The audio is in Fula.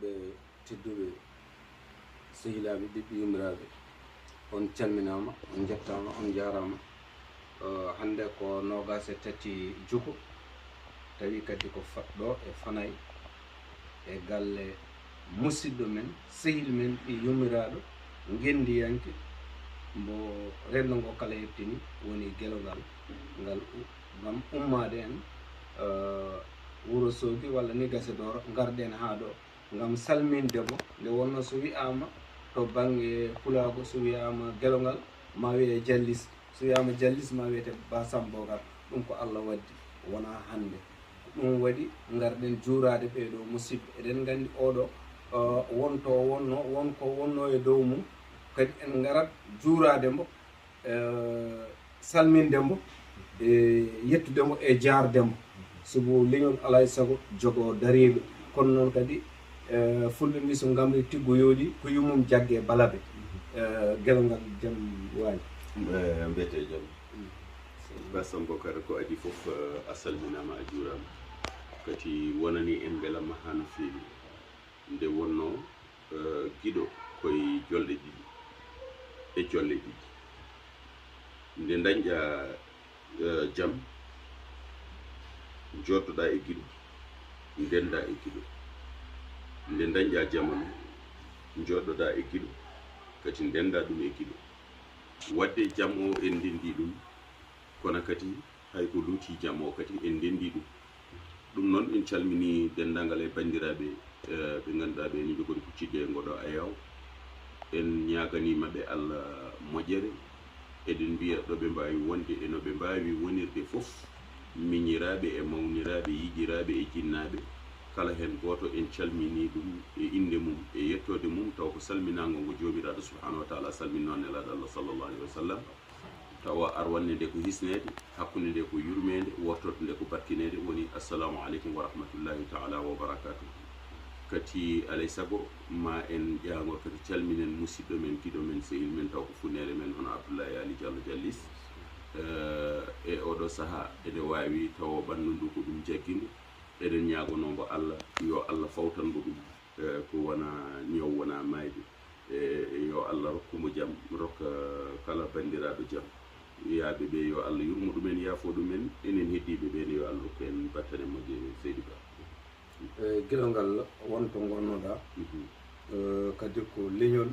bandiraɓe tedduɓe sehilaɓe ɓiɓɓe yumiraɓe, on calminama, on jettama, on jarama. Hande ko 23 juko tawi kadi ko fatɗo e Fanay e galle musidɗo men sehil men ɓi yumiraɗo gendiyanke mbo rendo ngo kala hettini woni Gelongal ngam ummade en wuro Sogi walla ni gase Doro garden ha ɗo ngam salmindemo nde wonno so wi'ama to banggue Pulago so wiyama Gelongal ma wiye Jallis, so wiyama Jallis ma wiyete Bah Sammba Bookar. ɗum ko Allah waddi wona hande, ɗum waɗi garɗen juurade ɓeɗo musidɓe. Eɗen gandi oɗo wonto wonno wonko wonno e dow mum kadi en garat juurademo salmindemo e yettudemo e jardemo sobo leñol alay saago jogo dariɓe. kono noon kadi fulɓe mbi so gamri tiggo yooɗi ko yummum jagge balaɓe. Gelongal jaam waali mbiyete jaam Bah Sammba Bookar ko adi fof a salminama a juurama kadi wonani en belamma ha no feewi nde wonno giɗo koye jolle ɗiɗi e jolle ɗiɗi nde dañƴa jaam joddoɗa e giɗo ndenda e giɗo, nde dañƴa jamanu joɗɗoɗa e giɗo kadi ndenda ɗum e giɗo. wadde jaam o en ndendi ɗum kono kadi hay ko luuti jaam o kadi en ndendi ɗum noon en calmini dendagal e bandiraɓe ɓe ganduɗa ɓe ni jogori kuccidde e ngoɗo ayaw. en ñaganimaɓe Allah moƴƴere, eɗen mbiya ɗoɓe mbawi wonde e noɓe mbawi wonirde fof, miñiraɓe e mawniraɓe yiƴiraɓe e jinnaɓe kala hen goto en calmini ɗum e inde mum e yettode mum, taw ko salminago ngo jomiraɗo subhanahu wa taala salminno nelaɗo Allah sallllahu alayhi wa sallam. tawa arwanne nde ko hisnede, hakkude nde ko yurmede, wortoto nde ko barkinede, woni assalamu aleykum wa rahmatullahi taala wa barakatuh. kadi alay saago ma en ƴago kadi calminen musidɗo men giɗo men sehil men taw ko funere men hono Abdoulaye Ali Diallo Jallis. e oɗo saaha ene wawi taw ɓandu ndu ko ɗum jagguindo. eɗen ñagonombo Allah yo Allah fawtanmo ɗum ko wona ñaw wona mayde, yo Allah rokkumo jaam, rokka kala bandiraɓe jaam. yaaɓe ɓe yo Allah yurmo ɗumen, yaafo ɗumen, enen heddiɓe ɓe yo Allah rokku en battane moƴƴe seydi Ba. Gelongal wonto gonnoɗa kadi ko leñol